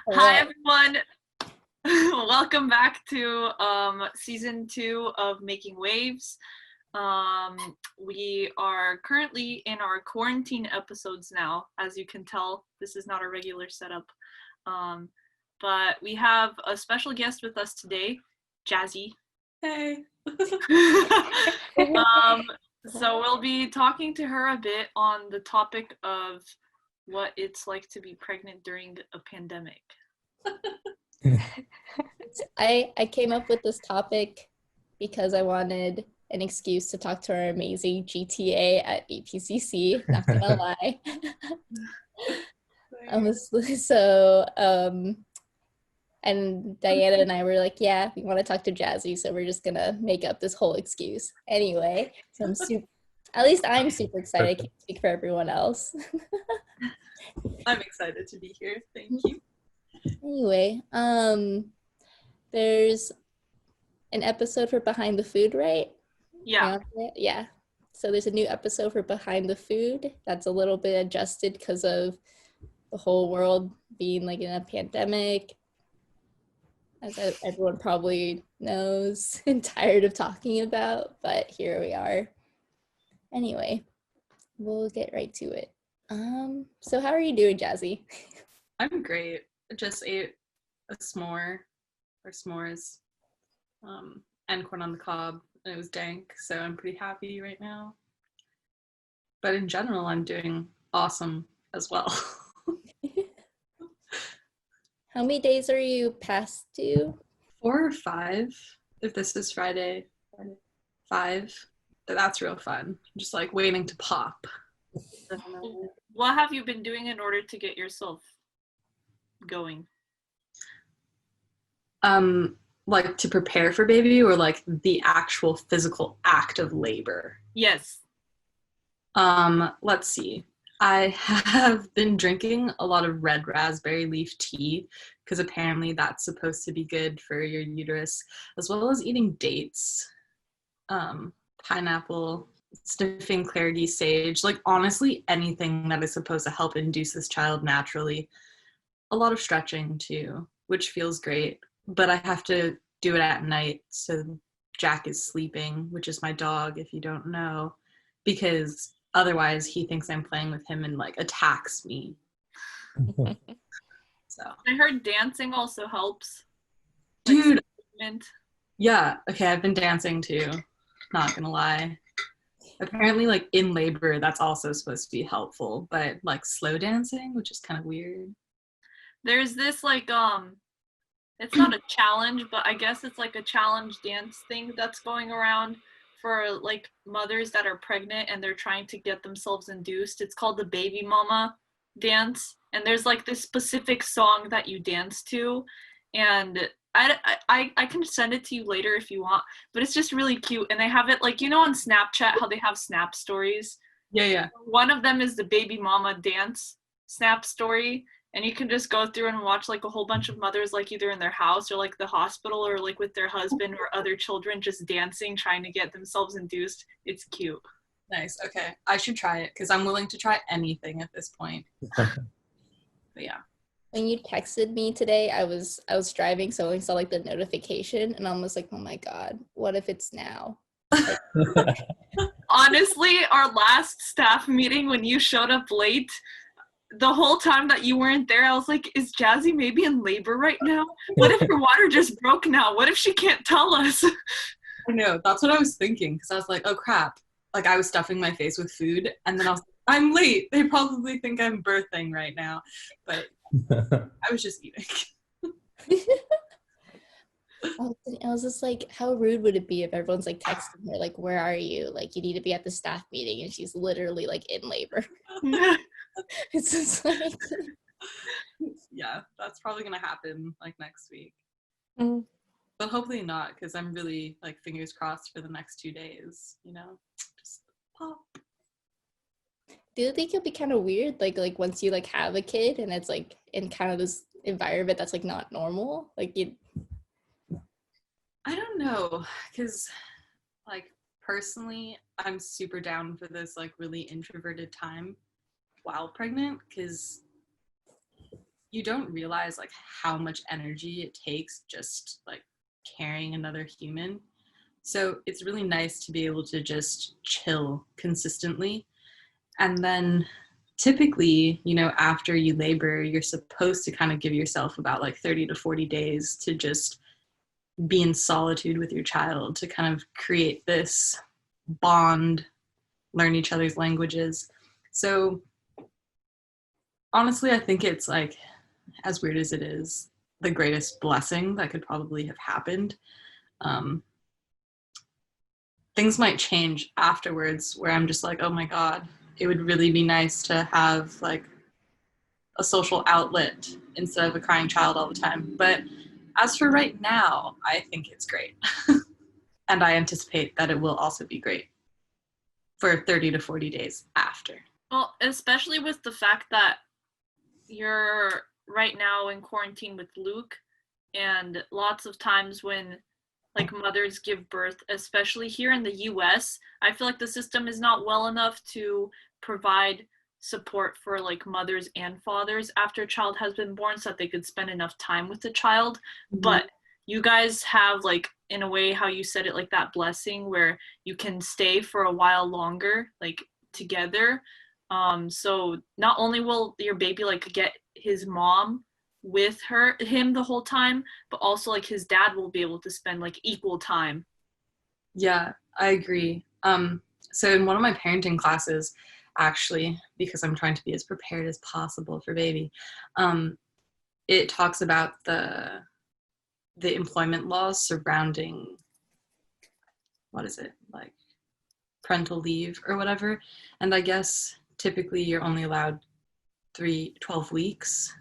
Hi everyone. Welcome back to season 2 of Making Waves. We are currently in our quarantine episodes now. As you can tell, this is not a regular setup. But we have a special guest with us today, Jazzy. Hey. So we'll be talking to her a bit on the topic of what it's like to be pregnant during a pandemic. I came up with this topic because I wanted an excuse to talk to our amazing GTA at APCC, not gonna lie. And Dianna and I were like, yeah, we want to talk to Jazzy, so we're just gonna make up this whole excuse. Anyway, so at least I'm super excited. I can't speak for everyone else. I'm excited to be here. Thank you. Anyway, there's an episode for Behind the Food, right? Yeah. Yeah. So there's a new episode for Behind the Food that's a little bit adjusted because of the whole world being like in a pandemic, as everyone probably knows and tired of talking about, but here we are. Anyway, we'll get right to it. So how are you doing, Jazzy? I'm great. I just ate a s'mores, and corn on the cob, and it was dank, so I'm pretty happy right now. But in general, I'm doing awesome as well. How many days are you past due? 4 or 5, if this is Friday. 5. That's real fun. I'm just like waiting to pop. What have you been doing in order to get yourself going? Like to prepare for baby, or like the actual physical act of labor? Yes. Let's see. I have been drinking a lot of red raspberry leaf tea because apparently that's supposed to be good for your uterus, as well as eating dates, pineapple, sniffing clary sage, like honestly anything that is supposed to help induce this child naturally. A lot of stretching too, which feels great, but I have to do it at night, so Jack is sleeping, which is my dog, if you don't know, because otherwise he thinks I'm playing with him and like attacks me. So I heard dancing also helps. Dude. Yeah, okay, I've been dancing too, not gonna lie. Apparently like in labor that's also supposed to be helpful, but like slow dancing, which is kind of weird. There's this like it's not a challenge, but I guess it's like a challenge dance thing that's going around for like mothers that are pregnant and they're trying to get themselves induced. It's called the baby mama dance, and there's like this specific song that you dance to, and I can send it to you later if you want, but it's just really cute. And they have it like, you know, on Snapchat how they have snap stories. Yeah. One of them is the baby mama dance snap story, and you can just go through and watch like a whole bunch of mothers like either in their house or like the hospital or like with their husband or other children just dancing, trying to get themselves induced. It's cute. Nice. Okay, I should try it because I'm willing to try anything at this point. But yeah. When you texted me today, I was driving, so I saw like the notification, and I was like, oh my god, what if it's now? Honestly, our last staff meeting when you showed up late, the whole time that you weren't there, I was like, is Jazzy maybe in labor right now? What if her water just broke now? What if she can't tell us? I know, that's what I was thinking, because I was like, oh crap. Like I was stuffing my face with food, and then I was like, I'm late. They probably think I'm birthing right now. But I was just eating. I was just like, how rude would it be if everyone's like texting her, like, where are you? Like, you need to be at the staff meeting, and she's literally like in labor. It's just like, yeah, that's probably gonna happen like next week. Mm. But hopefully not, because I'm really like fingers crossed for the next 2 days, you know, just pop. Do you think it'll be kind of weird, like once you like have a kid and it's like in kind of this environment that's like not normal, like you? I don't know, because like personally, I'm super down for this like really introverted time while pregnant, because you don't realize like how much energy it takes just like carrying another human. So it's really nice to be able to just chill consistently. And then typically, you know, after you labor, you're supposed to kind of give yourself about like 30 to 40 days to just be in solitude with your child, to kind of create this bond, learn each other's languages. So honestly, I think it's like, as weird as it is, the greatest blessing that could probably have happened. Things might change afterwards where I'm just like, oh my God, it would really be nice to have like a social outlet instead of a crying child all the time. But as for right now, I think it's great. And I anticipate that it will also be great for 30 to 40 days after. Well, especially with the fact that you're right now in quarantine with Luke, and lots of times when like mothers give birth, especially here in the US, I feel like the system is not well enough to provide support for like mothers and fathers after a child has been born so that they could spend enough time with the child. Mm-hmm. But you guys have, like, in a way how you said it, like that blessing where you can stay for a while longer, like together. So not only will your baby like get his mom with him the whole time, but also like his dad will be able to spend like equal time. Yeah, I agree. So in one of my parenting classes, actually, because I'm trying to be as prepared as possible for baby, it talks about the employment laws surrounding, what is it, like parental leave or whatever. And I guess typically you're only allowed 12 weeks,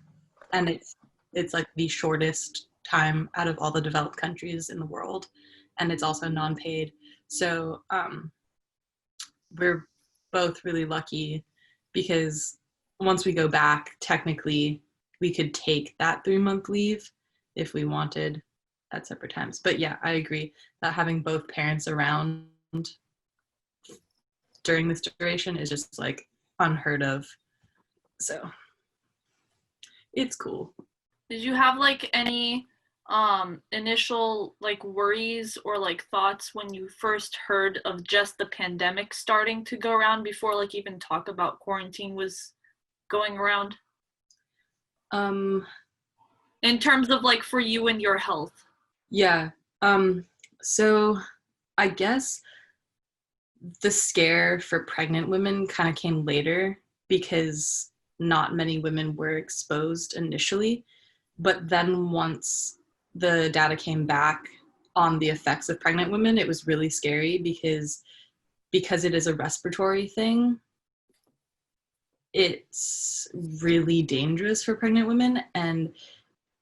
and it's like the shortest time out of all the developed countries in the world, and it's also non-paid. So we're both really lucky because once we go back, technically we could take that 3-month leave if we wanted at separate times. But yeah, I agree that having both parents around during this duration is just like unheard of. So it's cool. Did you have like any initial like worries or like thoughts when you first heard of just the pandemic starting to go around before like even talk about quarantine was going around? In terms of like for you and your health. Yeah. So I guess the scare for pregnant women kind of came later because not many women were exposed initially. But then once the data came back on the effects of pregnant women, it was really scary because it is a respiratory thing. It's really dangerous for pregnant women and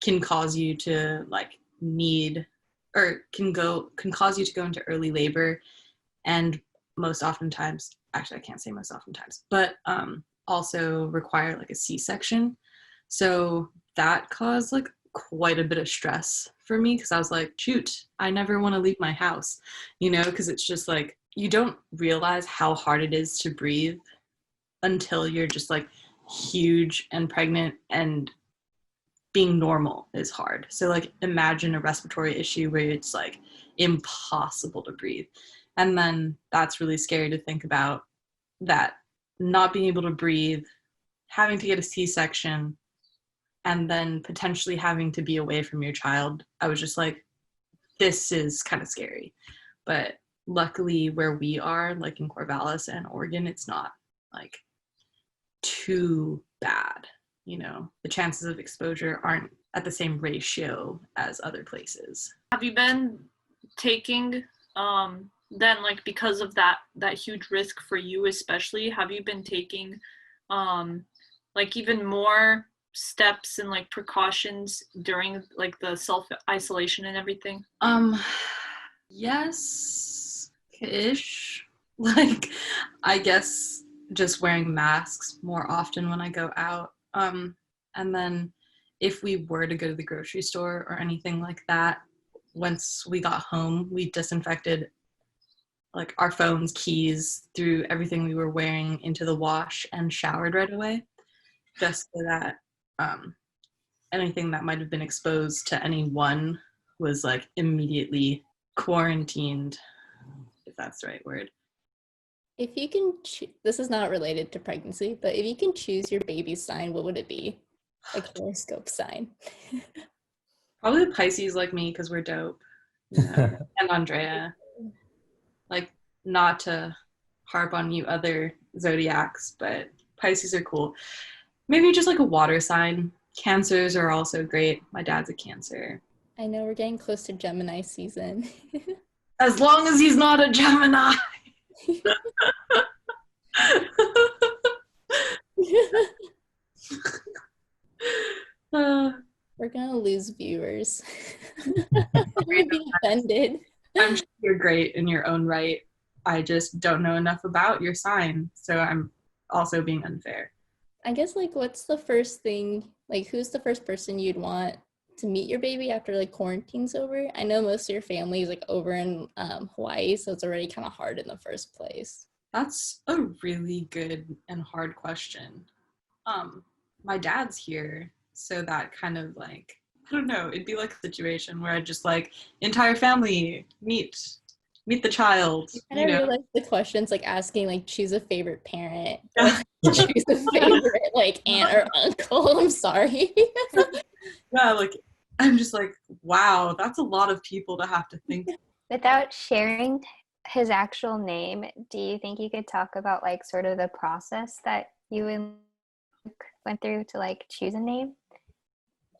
can cause you to like need, or can cause you to go into early labor, and most oftentimes, actually I can't say most oftentimes, but also require like a C-section. So that caused like quite a bit of stress for me because I was like, shoot, I never want to leave my house, you know, because it's just like you don't realize how hard it is to breathe until you're just like huge and pregnant, and being normal is hard. So like imagine a respiratory issue where it's like impossible to breathe. And then that's really scary to think about, that not being able to breathe, having to get a C-section, and then potentially having to be away from your child. I was just like, this is kind of scary. But luckily where we are, like in Corvallis and Oregon, it's not like too bad. You know, the chances of exposure aren't at the same ratio as other places. Have you been taking, then like because of that huge risk for you especially, have you been taking like even more steps and like precautions during like the self-isolation and everything? Yes-ish. Like, I guess just wearing masks more often when I go out. And then if we were to go to the grocery store or anything like that, once we got home, we disinfected like our phones, keys, threw everything we were wearing into the wash and showered right away, just so that anything that might have been exposed to anyone was like immediately quarantined, if that's the right word. If you can, this is not related to pregnancy, but if you can choose your baby sign, what would it be? Like horoscope sign. Probably the Pisces like me because we're dope. You know? And Andreea. Like, not to harp on you other zodiacs, but Pisces are cool. Maybe just like a water sign. Cancers are also great. My dad's a Cancer. I know we're getting close to Gemini season. As long as he's not a Gemini. We're gonna lose viewers. We're gonna be offended. I'm sure you're great in your own right. I just don't know enough about your sign, so I'm also being unfair. I guess, like, what's the first thing, like, who's the first person you'd want to meet your baby after, like, quarantine's over? I know most of your family is, like, over in Hawaii, so it's already kind of hard in the first place. That's a really good and hard question. My dad's here, so that kind of, like, I don't know, it'd be like a situation where I'd just, like, entire family meet the child. I kind of realize the questions, like, asking, like, choose a favorite parent, or, like, choose a favorite, like, aunt or uncle. I'm sorry. Yeah, like, I'm just like, wow, that's a lot of people to have to think. Without sharing his actual name, do you think you could talk about, like, sort of the process that you and Luke went through to, like, choose a name?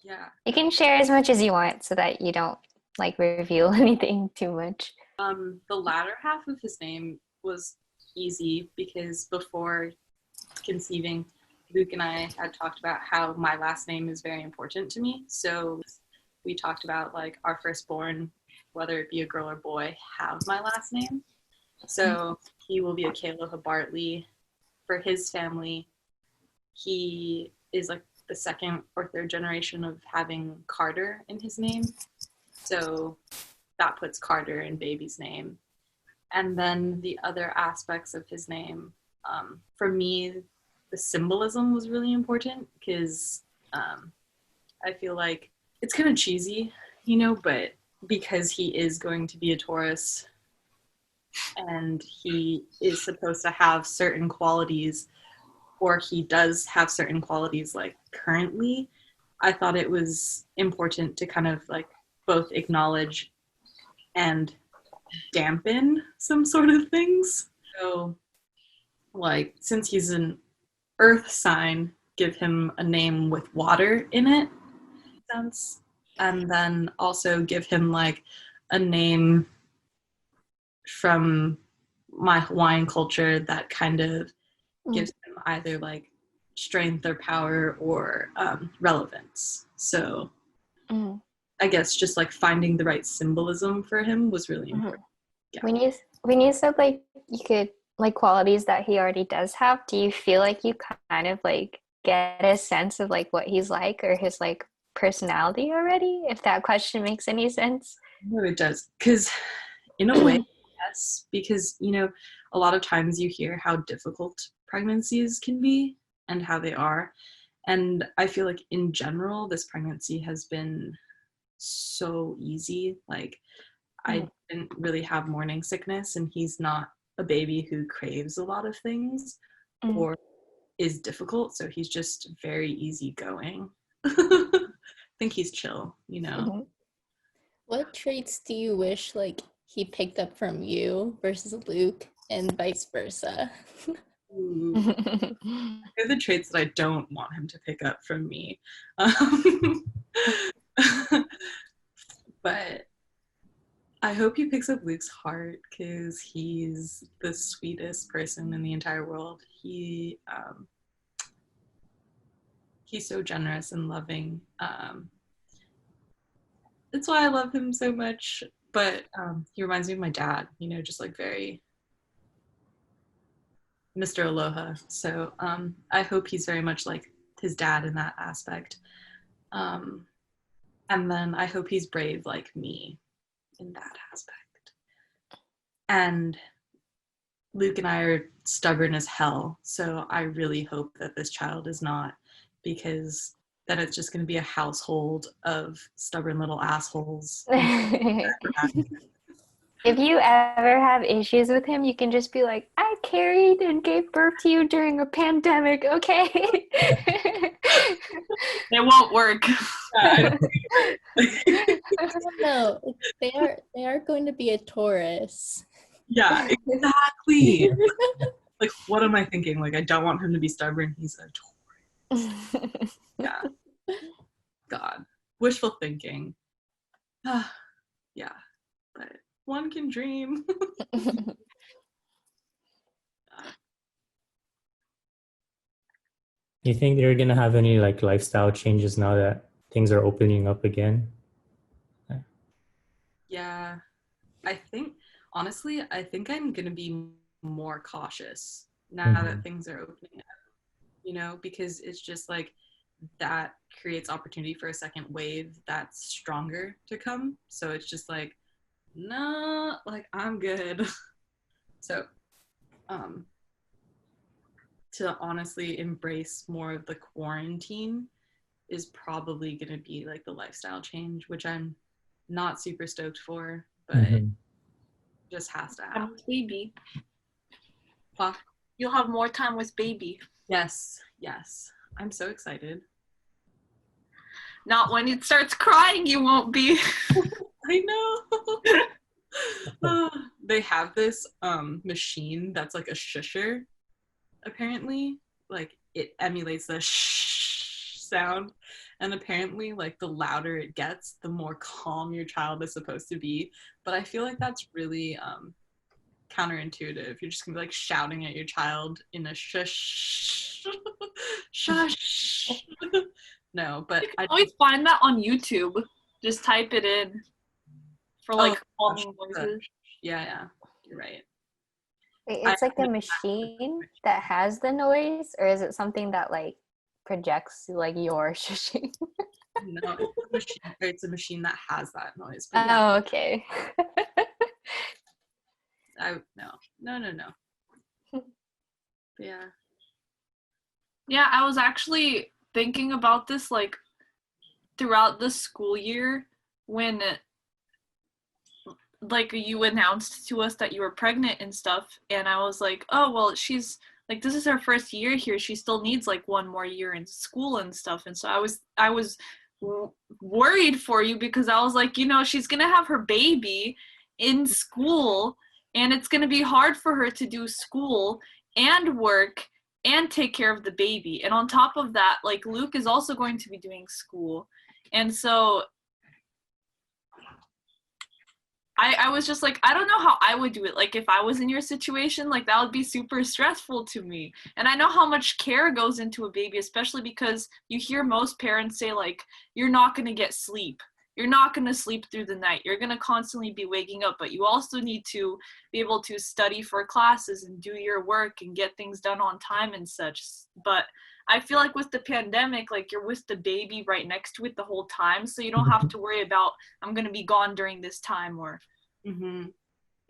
Yeah. You can share as much as you want so that you don't, like, reveal anything too much. The latter half of his name was easy because before conceiving, Luke and I had talked about how my last name is very important to me. So we talked about, like, our firstborn, whether it be a girl or boy, have my last name. So he will be a Kealoha Bartley. For his family, he is like the second or third generation of having Carter in his name. So that puts Carter in baby's name. And then the other aspects of his name, for me, the symbolism was really important because I feel like it's kind of cheesy, you know, but because he is going to be a Taurus and he is supposed to have certain qualities, or he does have certain qualities, like, currently, I thought it was important to kind of, like, both acknowledge and dampen some sort of things. So, like, since he's an earth sign, give him a name with water in it, sense. And then also give him, like, a name from my Hawaiian culture that kind of gives him either, like, strength or power or relevance. So I guess just, like, finding the right symbolism for him was really important. Yeah. When you said, like, you could, like, qualities that he already does have, do you feel like you kind of, like, get a sense of, like, what he's like or his, like, personality already, if that question makes any sense? No, it does, because in a way, yes, because, you know, a lot of times you hear how difficult pregnancies can be and how they are, and I feel like in general this pregnancy has been so easy. Like, I didn't really have morning sickness, and he's not a baby who craves a lot of things or is difficult, so he's just very easygoing. I think he's chill, you know. What traits do you wish, like, he picked up from you versus Luke and vice versa? They're the traits that I don't want him to pick up from me. But I hope he picks up Luke's heart because he's the sweetest person in the entire world. He's so generous and loving. That's why I love him so much. But he reminds me of my dad, you know, just, like, very Mr. Aloha. So I hope he's very much like his dad in that aspect. And then I hope he's brave like me in that aspect. And Luke and I are stubborn as hell, so I really hope that this child is not, because then it's just going to be a household of stubborn little assholes. If you ever have issues with him, you can just be like, I carried and gave birth to you during a pandemic, okay? It won't work. No, they are going to be a Taurus. Yeah, exactly. Like, what am I thinking? Like, I don't want him to be stubborn. He's a Taurus. Yeah. God. Wishful thinking. Yeah. But one can dream. Do you think they're gonna have any like lifestyle changes now that things are opening up again? Yeah. Honestly, I think I'm gonna be more cautious now that things are opening up, because it's just like that creates opportunity for a second wave that's stronger to come. So it's just like, no, like I'm good. So, to honestly embrace more of the quarantine is probably going to be like the lifestyle change, which I'm not super stoked for, but just has to happen. Baby. Huh? You'll have more time with baby. Yes. I'm so excited. Not when it starts crying, you won't be. I know. They have this machine that's like a shusher, apparently. Like, it emulates the shh sound, and apparently, like, the louder it gets, the more calm your child is supposed to be. But I feel like that's really counterintuitive. You're just gonna be like shouting at your child in a shush. Shush. No, but You can always find that on YouTube. Just type it in for like calming voices. Yeah, you're right. Wait, it's like a machine that has the noise, or is it something that like projects like your shushing? No, it's a machine that has that noise. But yeah. Oh, okay. No. Yeah. Yeah, I was actually thinking about this like throughout the school year when like you announced to us that you were pregnant and stuff, and I was like, oh well, she's like, this is her first year here, she still needs like one more year in school and stuff. And so I was worried for you, because I was like, she's gonna have her baby in school, and it's gonna be hard for her to do school and work and take care of the baby. And on top of that, like, Luke is also going to be doing school. And so I was just like, I don't know how I would do it. Like, if I was in your situation, like, that would be super stressful to me. And I know how much care goes into a baby, especially because you hear most parents say, like, you're not going to get sleep. You're not going to sleep through the night. You're going to constantly be waking up, but you also need to be able to study for classes and do your work and get things done on time and such. But I feel like with the pandemic, like, you're with the baby right next to it the whole time, so you don't have to worry about, I'm going to be gone during this time, or...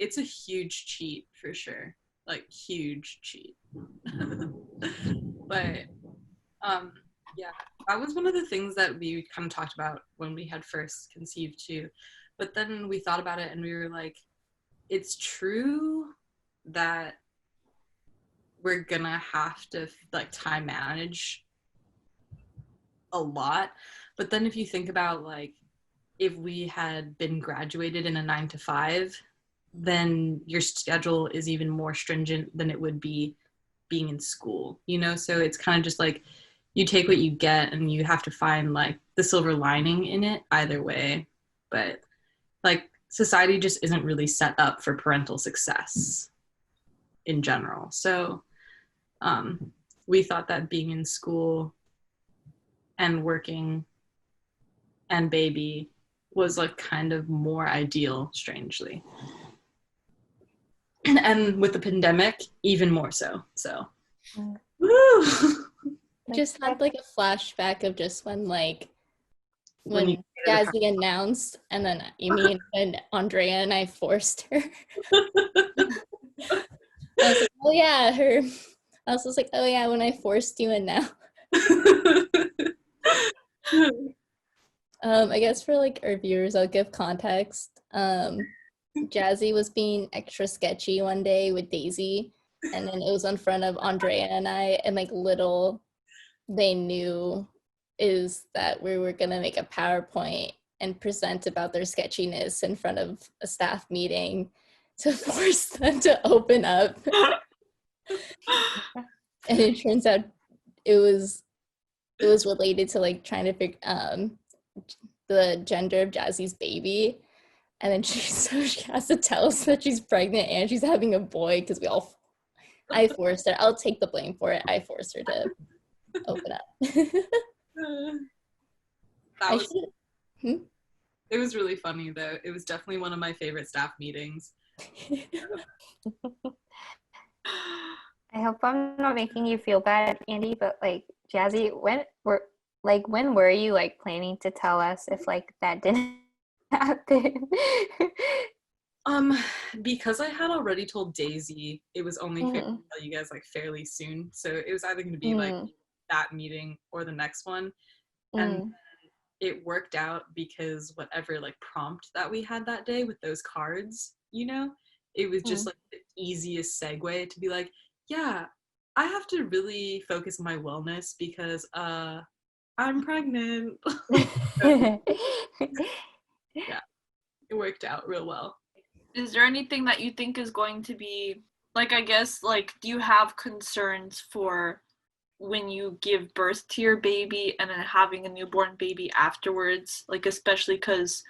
It's a huge cheat, for sure. Like, huge cheat. But, yeah, that was one of the things that we kind of talked about when we had first conceived, too. But then we thought about it, and we were like, it's true that we're gonna have to like time manage a lot. But then if you think about, like, if we had been graduated in a 9-to-5, then your schedule is even more stringent than it would be being in school, so it's kind of just like you take what you get, and you have to find like the silver lining in it either way. But like, society just isn't really set up for parental success in general. So we thought that being in school and working and baby was like kind of more ideal, strangely. And with the pandemic, even more so. Woo! Just had like a flashback of just when Jazzy announced, and then and Andreea and I forced her. I was like, oh yeah, I was just like, oh yeah, when I forced you, and now. I guess for like our viewers, I'll give context. Jazzy was being extra sketchy one day with Daisy, and then it was in front of Andrea and I, and like little they knew is that we were gonna make a PowerPoint and present about their sketchiness in front of a staff meeting to force them to open up. And it turns out it was related to like trying to figure the gender of Jazzy's baby. And then she has to tell us that she's pregnant and she's having a boy because I forced her. I'll take the blame for it. I forced her to open up. It was really funny though. It was definitely one of my favorite staff meetings. I hope I'm not making you feel bad, Andi, but like Jazzy, when were you like planning to tell us if like that didn't happen? Because I had already told Daisy, it was only fair to tell you guys like fairly soon. So it was either going to be like that meeting or the next one. And it worked out because whatever like prompt that we had that day with those cards, you know, it was just like the easiest segue to be like, yeah, I have to really focus on my wellness because I'm pregnant. So, yeah, it worked out real well. Is there anything that you think is going to be, like, I guess, like, do you have concerns for when you give birth to your baby and then having a newborn baby afterwards? Like, especially because,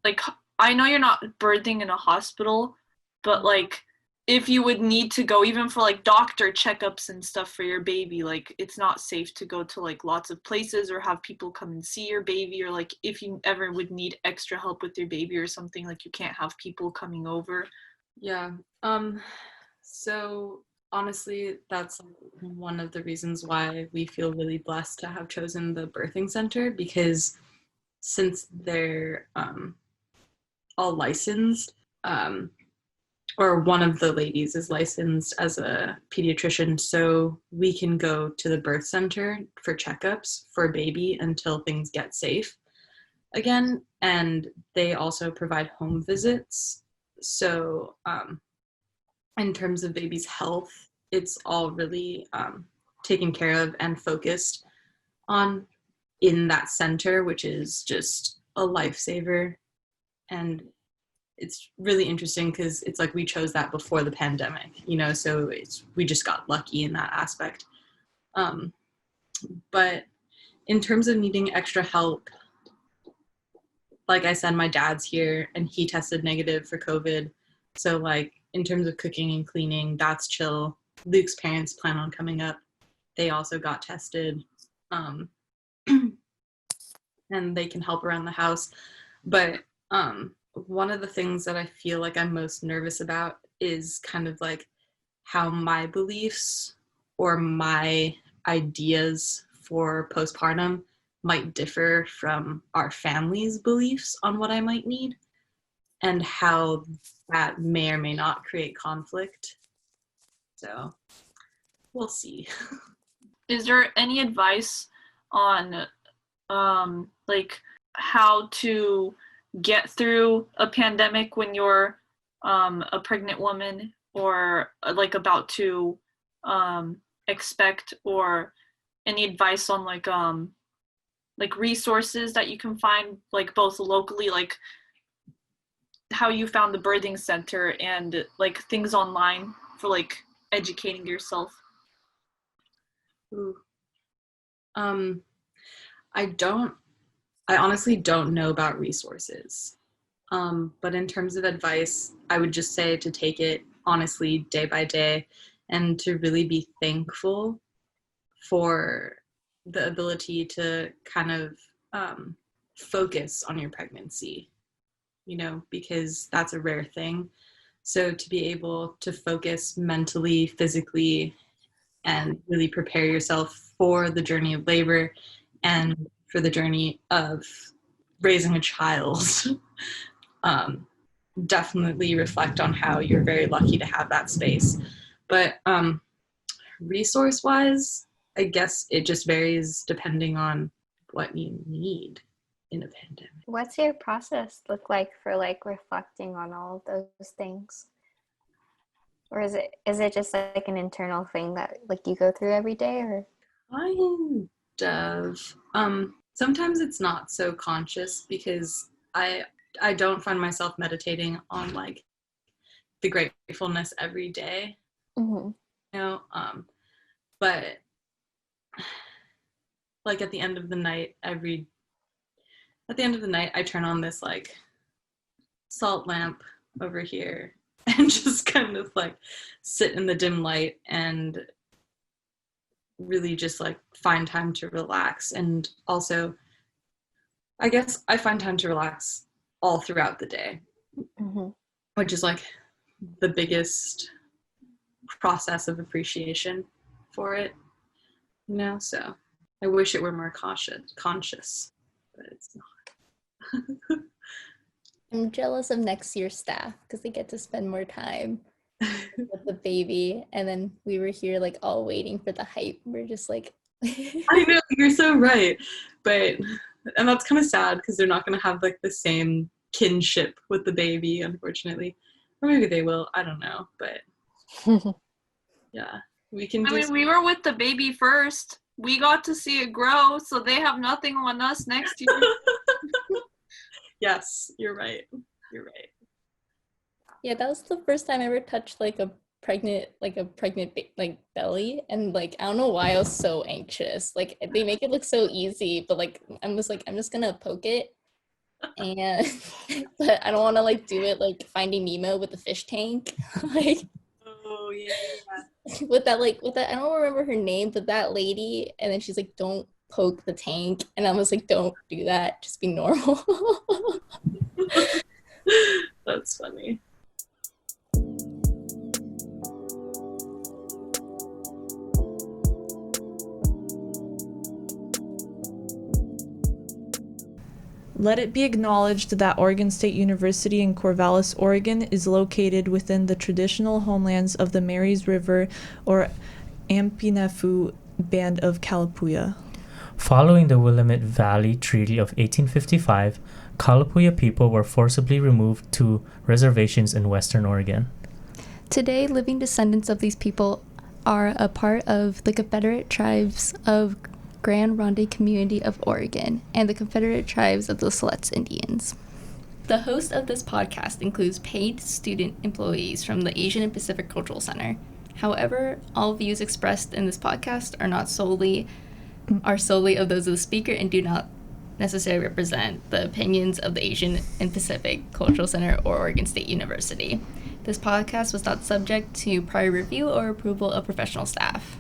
like, I know you're not birthing in a hospital, but, like, if you would need to go even for like doctor checkups and stuff for your baby, like it's not safe to go to like lots of places or have people come and see your baby, or like if you ever would need extra help with your baby or something, like you can't have people coming over. Yeah. So honestly, that's one of the reasons why we feel really blessed to have chosen the birthing center, because since they're all licensed, or one of the ladies is licensed as a pediatrician, so we can go to the birth center for checkups for a baby until things get safe again. And they also provide home visits. So in terms of baby's health, it's all really taken care of and focused on in that center, which is just a lifesaver. And it's really interesting because it's like we chose that before the pandemic, you know, so we just got lucky in that aspect. But in terms of needing extra help, like I said, my dad's here and he tested negative for COVID. So like in terms of cooking and cleaning, that's chill. Luke's parents plan on coming up. They also got tested. And they can help around the house. But one of the things that I feel like I'm most nervous about is kind of like how my beliefs or my ideas for postpartum might differ from our family's beliefs on what I might need, and how that may or may not create conflict. So we'll see. Is there any advice on like how to get through a pandemic when you're a pregnant woman, or like about to expect, or any advice on like resources that you can find, like both locally, like how you found the birthing center, and like things online for like educating yourself? Ooh. I honestly don't know about resources. But in terms of advice, I would just say to take it honestly day by day and to really be thankful for the ability to kind of focus on your pregnancy, you know, because that's a rare thing. So to be able to focus mentally, physically, and really prepare yourself for the journey of labor and for the journey of raising a child. Definitely reflect on how you're very lucky to have that space. But resource-wise, I guess it just varies depending on what you need in a pandemic. What's your process look like for like reflecting on all of those things? Or is it just like an internal thing that like you go through every day, or? Kind of. Sometimes it's not so conscious because I don't find myself meditating on like the gratefulness every day. Mm-hmm. You know, but like at the end of the night, I turn on this like salt lamp over here and just kind of like sit in the dim light and really just like find time to relax. And also, I guess I find time to relax all throughout the day, Mm-hmm. which is like the biggest process of appreciation for it, you know? So I wish it were more conscious, but it's not. I'm jealous of next year's staff because they get to spend more time with the baby. And then we were here like all waiting for the hype. We're just like I know, you're so right. And that's kind of sad because they're not going to have like the same kinship with the baby, unfortunately. Or maybe they will, I don't know. But yeah, we can I mean, we were with the baby first. We got to see it grow, so they have nothing on us next year. Yes, you're right. Yeah, that was the first time I ever touched like a pregnant belly, and like I don't know why I was so anxious. Like they make it look so easy, but like I'm just gonna poke it, and but I don't want to like do it like Finding Nemo with the fish tank, like. Oh yeah. with that I don't remember her name, but that lady, and then she's like, don't poke the tank, and I was like, don't do that, just be normal. That's funny. Let it be acknowledged that Oregon State University in Corvallis, Oregon is located within the traditional homelands of the Marys River or Ampinafu Band of Kalapuya. Following the Willamette Valley Treaty of 1855, Kalapuya people were forcibly removed to reservations in western Oregon. Today, living descendants of these people are a part of the Confederate Tribes of Grand Ronde Community of Oregon and the Confederate Tribes of the Siletz Indians. The host of this podcast includes paid student employees from the Asian and Pacific Cultural Center. However, all views expressed in this podcast are solely of those of the speaker and do not necessarily represent the opinions of the Asian and Pacific Cultural Center or Oregon State University. This podcast was not subject to prior review or approval of professional staff.